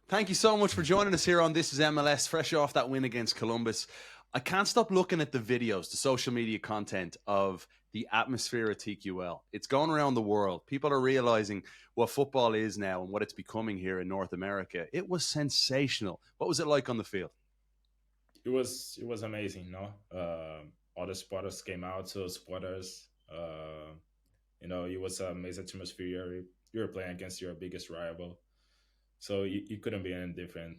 Thank you so much for joining us here on This is MLS, fresh off that win against Columbus. I can't stop looking at the videos, the social media content of the atmosphere at TQL. It's going around the world. People are realizing what football is now and what it's becoming here in North America. It was sensational. What was it like on the field? It was amazing, no? All the supporters came out to support us. It was an amazing atmosphere. You're playing against your biggest rival, so you couldn't be any different.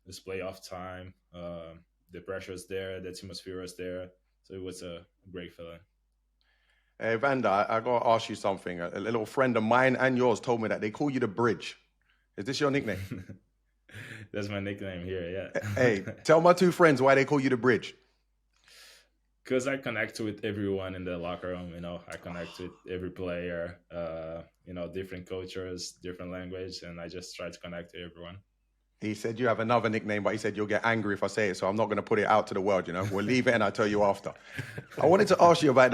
It's playoff time. The pressure is there. The atmosphere is there. So it was a great feeling. Hey, Evander, I got to ask you something. A little friend of mine and yours told me that they call you the Bridge. Is this your nickname? That's my nickname here. Hey, Yeah. tell my two friends why they call you the Bridge. Because I connect with everyone in the locker room. I connect with every player. Different cultures, different language, and I just try to connect to everyone. He said you have another nickname, but he said you'll get angry if I say it, so I'm not going to put it out to the world. We'll leave it and I'll tell you after. I wanted to ask you about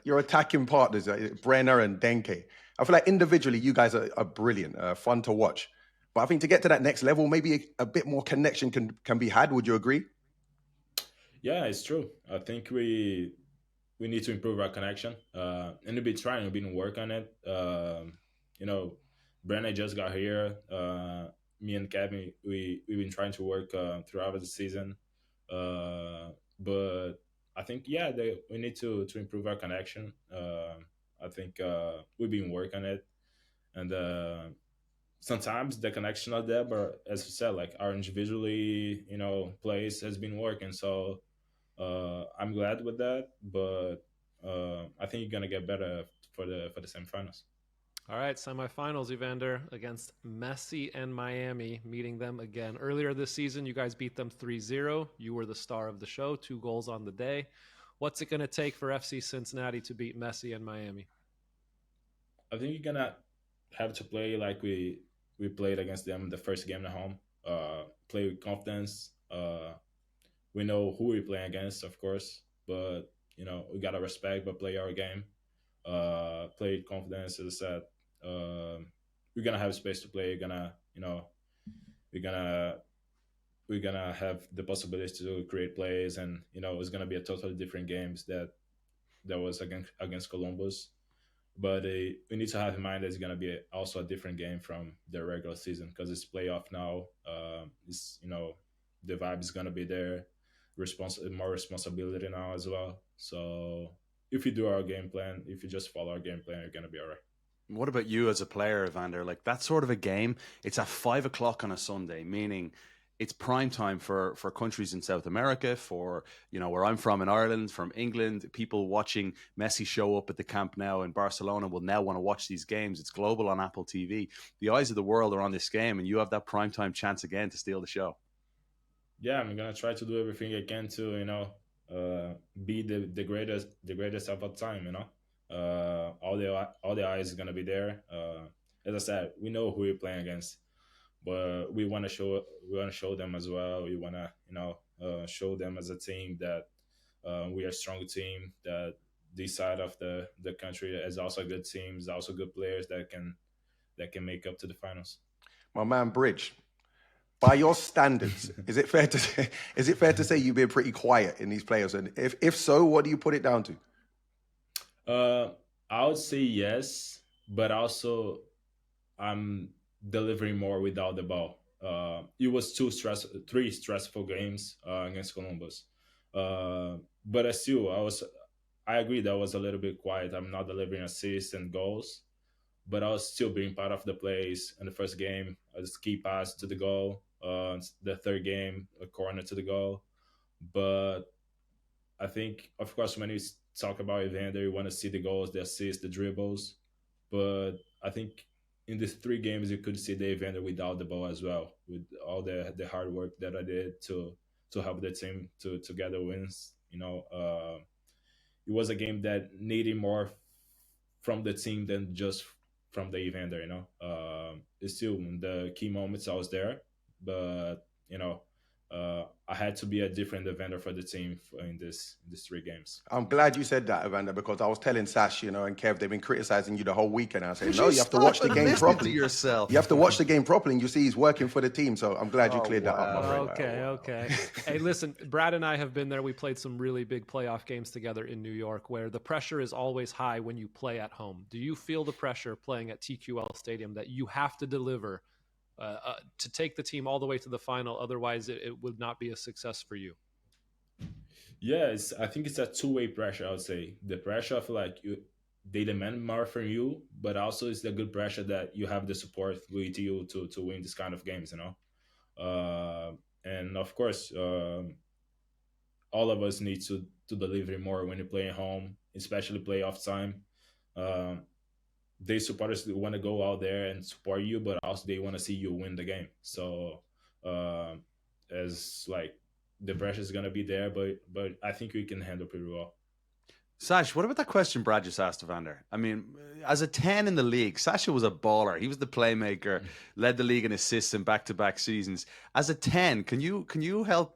your attacking partners, Brenner and Denke. I feel like individually you guys are brilliant, fun to watch. But I think to get to that next level, maybe a bit more connection can be had. Would you agree? Yeah, it's true. I think we need to improve our connection, and we've been trying. We've been work on it. You know, Brandon just got here. Me and Kevin, we've been trying to work throughout the season, but I think we need to improve our connection. I think we've been working on it, and sometimes the connection not there. But as you said, like our individually, plays has been working. So I'm glad with that, but I think you're gonna get better for the semifinals. All right, semifinals, Evander, against Messi and Miami, meeting them again. Earlier this season, you guys beat them 3-0. You were the star of the show, 2 goals on the day. What's it going to take for FC Cincinnati to beat Messi and Miami? I think you're gonna have to play like we played against them the first game at home. Play with confidence. We know who we play against, of course, but we gotta respect but play our game. Play with confidence. As I said, we're gonna have space to play. We're gonna we're gonna have the possibility to create plays, and it's gonna be a totally different games that was against Columbus. But we need to have in mind that it's gonna be also a different game from the regular season because it's playoff now. It's the vibe is gonna be there. More responsibility now as well. So if you do our game plan, if you just follow our game plan, you're gonna be alright. What about you as a player, Evander? Like that sort of a game, it's at 5 o'clock on a Sunday, meaning it's prime time for countries in South America, for where I'm from in Ireland, from England. People watching Messi show up at the Camp Nou in Barcelona will now want to watch these games. It's global on Apple TV. The eyes of the world are on this game, and you have that prime time chance again to steal the show. Yeah, I'm gonna try to do everything I can to be the greatest of all time. All the eyes is gonna be there. As I said, we know who we're playing against, but we want to show them as well. We want to show them as a team that we are a strong team. That this side of the country is also a good teams, also good players that can make up to the finals. My man Bridge, by your standards, is it fair to say you've been pretty quiet in these players? And if so, what do you put it down to? Uh, I would say yes, but also I'm delivering more without the ball. It was three stressful games against Columbus. But I agree that I was a little bit quiet. I'm not delivering assists and goals, but I was still being part of the plays. In the first game, a ski pass to the goal. The third game, a corner to the goal. But I think, of course, when you talk about Evander, you want to see the goals, the assists, the dribbles. But I think in these 3 games, you could see the Evander without the ball as well, with all the hard work that I did to help the team to get the wins. It was a game that needed more from the team than just from the Evander. It's still in the key moments I was there, but I had to be a different Evander for the team in these 3 games. I'm glad you said that, Evander, because I was telling Sash, and Kev, they've been criticizing you the whole weekend. I said, Could no, you have to watch the stop game and listen properly. to yourself? You have to watch the game properly, and you see he's working for the team. So I'm glad you Oh, cleared that up, my wow. friend. Okay. Hey, listen, Brad and I have been there. We played some really big playoff games together in New York where the pressure is always high when you play at home. Do you feel the pressure playing at TQL Stadium that you have to deliver to take the team all the way to the final? Otherwise, it would not be a success for you. Yeah, I think it's a two-way pressure. I would say the pressure of they demand more from you, but also it's the good pressure that you have the support with you to win this kind of games. And of course, all of us need to deliver more when you play at home, especially playoff time. Um, they supporters want to go out there and support you, but also they want to see you win the game. So as the pressure is gonna be there, but I think we can handle pretty well. Sash, what about that question Brad just asked Evander? I mean, as a 10 in the league, Sasha was a baller. He was the playmaker, led the league in assists in back-to-back seasons. As a 10, can you help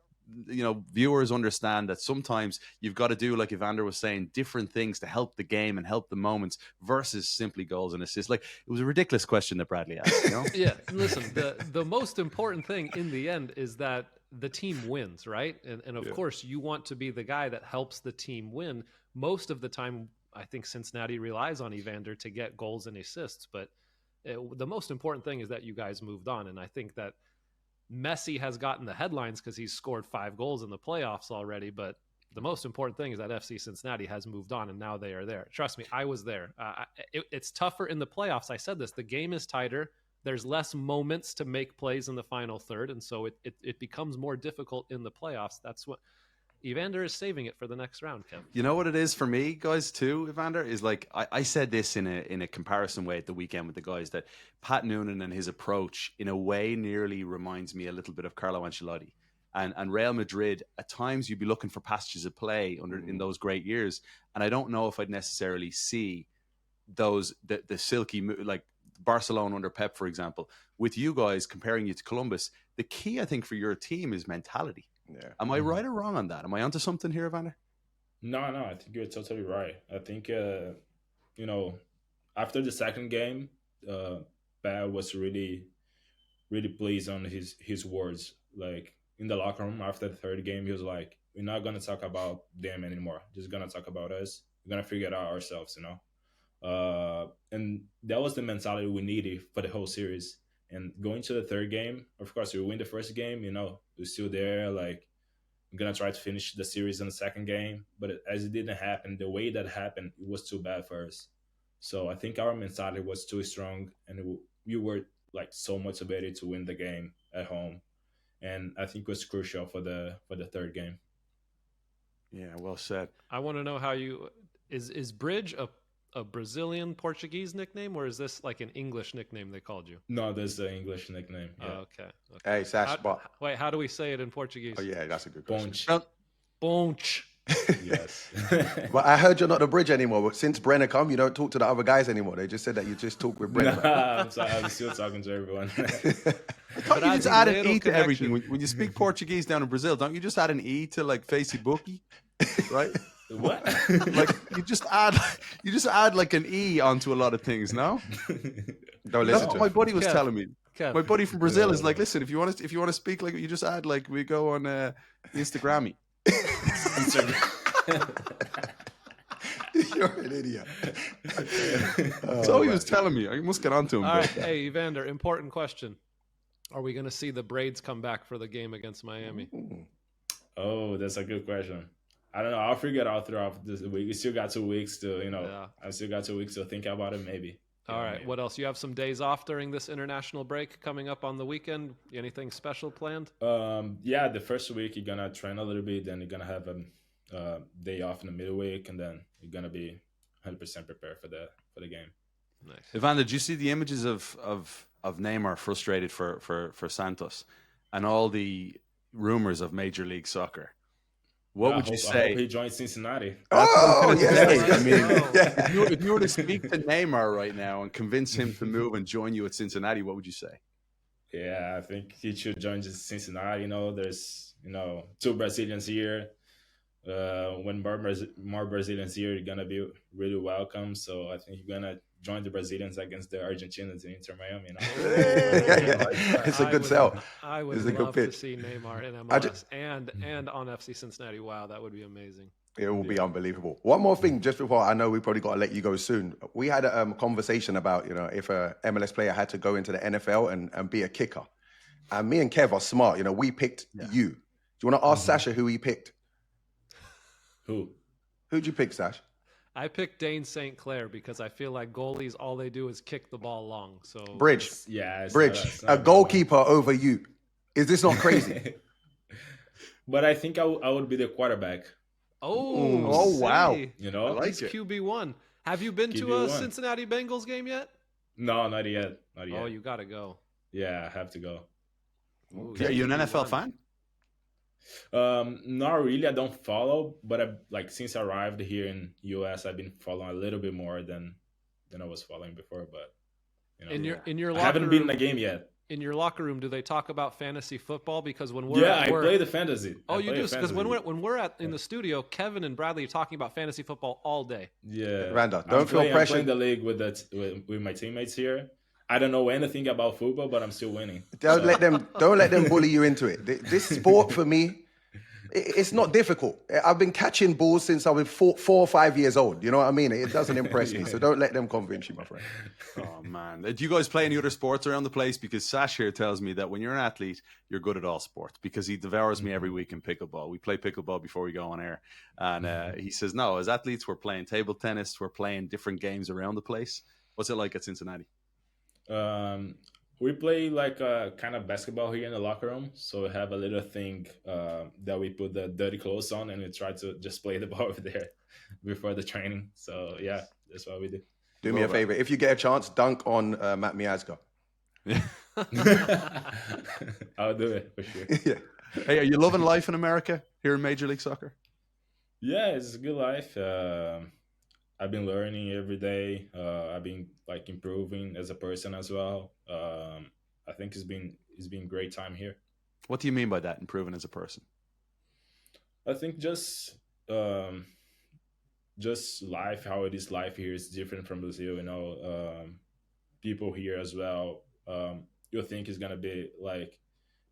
viewers understand that sometimes you've got to do, like Evander was saying, different things to help the game and help the moments versus simply goals and assists? Like, it was a ridiculous question that Bradley asked. Yeah, listen, the most important thing in the end is that the team wins, right? And of course, you want to be the guy that helps the team win. Most of the time, I think Cincinnati relies on Evander to get goals and assists, but the most important thing is that you guys moved on. And I think that Messi has gotten the headlines because he's scored 5 goals in the playoffs already, but the most important thing is that FC Cincinnati has moved on, and now they are there. Trust me, I was there. It's tougher in the playoffs. I said this. The game is tighter. There's less moments to make plays in the final third, and so it becomes more difficult in the playoffs. That's what Evander is saving it for the next round, Kev. You know what it is for me, guys, too, Evander, is like I said this in a comparison way at the weekend with the guys, that Pat Noonan and his approach in a way nearly reminds me a little bit of Carlo Ancelotti. And Real Madrid, at times you'd be looking for passages of play in those great years. And I don't know if I'd necessarily see the silky, like Barcelona under Pep, for example. With you guys, comparing you to Columbus, the key, I think, for your team is mentality. Yeah. Am I right or wrong on that? Am I onto something here, Evander? No, I think you're totally right. I think, after the second game, Pat was really, really pleased on his words. Like, in the locker room after the third game, he was like, we're not going to talk about them anymore. Just going to talk about us. We're going to figure it out ourselves, And that was the mentality we needed for the whole series. And going to the third game, of course, we win the first game, we're still there. Like, we're going to try to finish the series in the second game. But as it didn't happen, the way that happened, it was too bad for us. So I think our mentality was too strong, and we were so motivated to win the game at home. And I think it was crucial for the third game. Yeah, well said. I want to know how is Bridge a Brazilian Portuguese nickname, or is this like an English nickname they called you? No, that's the English nickname. Yeah. Oh, okay. Hey, Sash, wait, how do we say it in Portuguese? Oh, yeah, that's a good question. Bonch. Yes. But I heard you're not the Bridge anymore. But since Brenner come, you don't talk to the other guys anymore. They just said that you just talk with Brenner. I'm still talking to everyone. But you just add an E to everything. When you speak Portuguese down in Brazil, don't you just add an E to like Facebook, right? What? Like you just add like an E onto a lot of things, no? Don't That's listen what to my him. buddy was telling me. Kev. My buddy from Brazil is like, listen, if you want to speak, like you just add like we go on Instagrammy. You're an idiot. So he was telling me. I must get on to him. All right, hey Evander, important question. Are we going to see the Braids come back for the game against Miami? Oh, that's a good question. I don't know. I'll figure it out throughout this week. We still got 2 weeks to, I still got 2 weeks to think about it, maybe. All right. Maybe. What else? You have some days off during this international break coming up on the weekend. Anything special planned? Yeah, the first week you're going to train a little bit, then you're going to have a day off in the middle week, and then you're going to be 100% prepared for the game. Nice. Evander, did you see the images of Neymar frustrated for Santos and all the rumors of Major League Soccer? What would you say? I hope he joins Cincinnati. Oh, yes. I mean, if you were to speak to Neymar right now and convince him to move and join you at Cincinnati, what would you say? Yeah, I think he should join just Cincinnati. There's two Brazilians here. When more Brazilians here, you're gonna be really welcome. So I think you're gonna join the Brazilians against the Argentinians in Inter Miami. It's a good sell. I would It's a good love to pitch. see Neymar in I MLS and on FC Cincinnati. Wow, that would be amazing. It will be unbelievable. One more thing, just before I know we probably got to let you go soon. We had a conversation about, if a MLS player had to go into the NFL and be a kicker. And me and Kev are smart. We picked you. Do you want to ask Sasha who he picked? Who'd you pick, Sash? I picked Dane St. Clair because I feel like goalies, all they do is kick the ball long. So Bridge. Yeah. Bridge. A goalkeeper over you. Is this not crazy? But I think I would be the quarterback. Oh, wow. I like He's it. QB1. Have you been to a Cincinnati Bengals game yet? No, not yet. Oh, you got to go. Yeah, I have to go. Ooh, Are you an NFL fan? Not really. I don't follow, but since I arrived here in US, I've been following a little bit more than I was following before. But in your I locker haven't been in room, a game yet. In your locker room, do they talk about fantasy football? Because when we're I play the fantasy. Oh, you do? Because when we're in the studio, Kevin and Bradley are talking about fantasy football all day. Yeah, Randa, don't feel pressure. I'm playing the league with my teammates here. I don't know anything about football, but I'm still winning. Don't let them bully you into it. This sport for me, it's not difficult. I've been catching balls since I was 4 or 5 years old. You know what I mean? It doesn't impress me. So don't let them convince you, my friend. Oh, man. Do you guys play any other sports around the place? Because Sash here tells me that when you're an athlete, you're good at all sports because he devours me every week in pickleball. We play pickleball before we go on air. And he says, no, as athletes, we're playing table tennis. We're playing different games around the place. What's it like at Cincinnati? We play like a kind of basketball here in the locker room. So we have a little thing that we put the dirty clothes on and we try to just play the ball over there before the training. So yeah, that's what we do. Do me a favor. If you get a chance, dunk on Matt Miazga. I'll do it for sure. Yeah. Hey, are you loving life in America here in Major League Soccer? Yeah, it's a good life. I've been learning every day. I've been improving as a person as well. I think it's been great time here. What do you mean by that, improving as a person? I think just life, how it is. Life here is different from Brazil. People here as well. You think it's gonna be like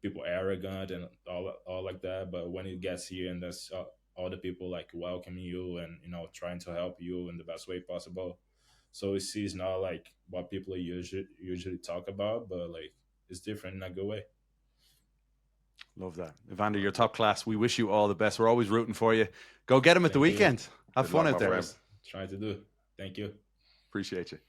people arrogant and all like that, but when it gets here and there's all the people welcoming you and trying to help you in the best way possible. So it's not like what people usually talk about, but it's different in a good way. Love that. Evander, you're top class. We wish you all the best. We're always rooting for you. Go get him at the weekend. Have fun out there. Trying to do. Thank you. Appreciate you.